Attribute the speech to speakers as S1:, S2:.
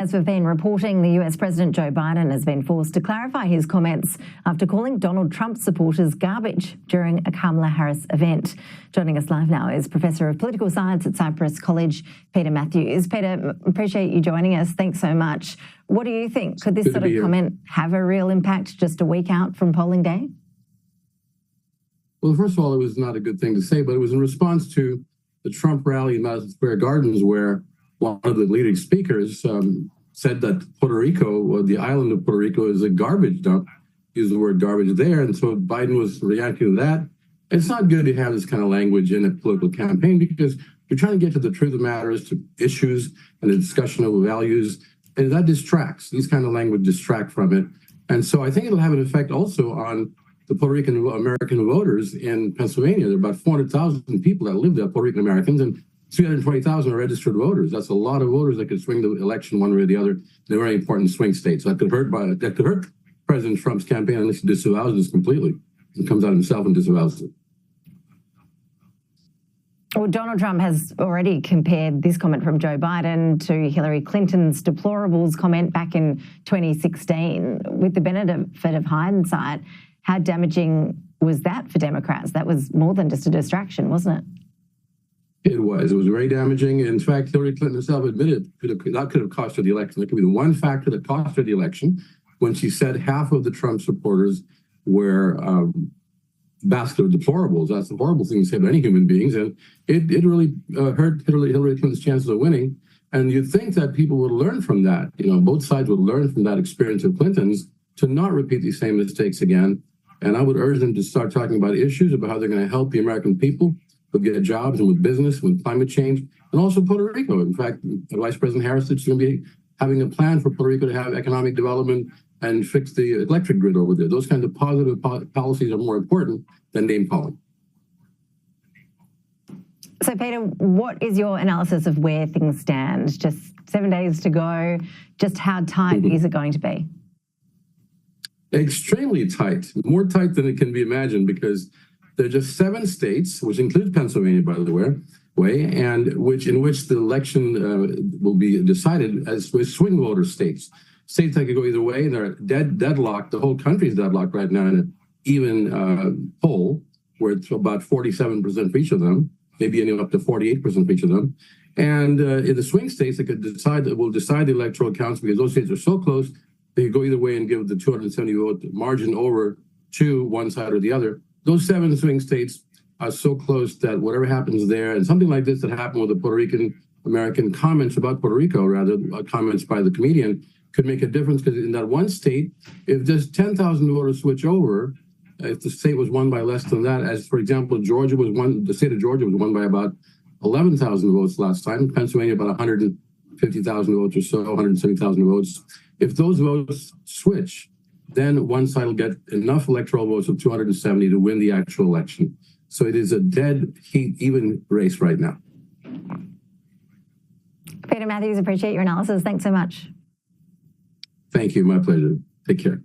S1: As we've been reporting, the US President Joe Biden has been forced to clarify his comments after calling Donald Trump supporters garbage during a Kamala Harris event. Joining us live now is Professor of Political Science at Cyprus College, Peter Matthews. Peter, appreciate you joining us. Thanks so much. What do you think? Could this sort of comment have a real impact just a week out from polling day?
S2: Well, first of all, it was not a good thing to say, but it was in response to the Trump rally in Madison Square Gardens, where one of the leading speakers said that Puerto Rico, or the island of Puerto Rico, is a garbage dump. Used the word garbage there, and so Biden was reacting to that. It's not good to have this kind of language in a political campaign because you're trying to get to the truth of matters, to issues and the discussion of values, and that distracts. These kind of language distract from it. And so I think it'll have an effect also on the Puerto Rican American voters in Pennsylvania. There are about 400,000 people that live there, Puerto Rican Americans, and 320,000 are registered voters. That's a lot of voters that could swing the election one way or the other. They're very important swing states. That could hurt President Trump's campaign unless he disavows this completely and comes out himself and disavows it.
S1: Well, Donald Trump has already compared this comment from Joe Biden to Hillary Clinton's deplorables comment back in 2016. With the benefit of hindsight, how damaging was that for Democrats? That was more than just a distraction, wasn't it?
S2: It was very damaging. In fact, Hillary Clinton herself admitted that could have cost her the election. That could be the one factor that cost her the election when she said half of the Trump supporters were basket of deplorables. That's a horrible thing to say about any human beings. And it really hurt Hillary Clinton's chances of winning. And you'd think that people would learn from that. You know, both sides would learn from that experience of Clinton's to not repeat these same mistakes again. And I would urge them to start talking about issues, about how they're going to help the American people with get jobs and with business, with climate change, and also Puerto Rico. In fact, Vice President Harris said she's going to be having a plan for Puerto Rico to have economic development and fix the electric grid over there. Those kinds of positive policies are more important than name calling.
S1: So, Peter, what is your analysis of where things stand? Just 7 days to go. Just how tight is it going to be?
S2: Extremely tight, more tight than it can be imagined, because there are just 7 states, which includes Pennsylvania, by the way, and in which the election will be decided as swing voter states. States that could go either way, and they're deadlocked. The whole country is deadlocked right now in an even poll, where it's about 47% for each of them, maybe ending up to 48% for each of them. And in the swing states, they will decide the electoral counts, because those states are so close, they could go either way and give the 270 vote margin over to one side or the other. Those 7 swing states are so close that whatever happens there, and something like this that happened with the Puerto Rican American comments about Puerto Rico, rather, comments by the comedian, could make a difference, because in that one state, if just 10,000 voters switch over, if the state was won by less than that, as for example, the state of Georgia was won by about 11,000 votes last time, Pennsylvania about 150,000 votes or so, 170,000 votes. If those votes switch, then one side will get enough electoral votes of 270 to win the actual election. So it is a dead heat, even race right now.
S1: Peter Matthews, appreciate your analysis. Thanks so much.
S2: Thank you. My pleasure. Take care.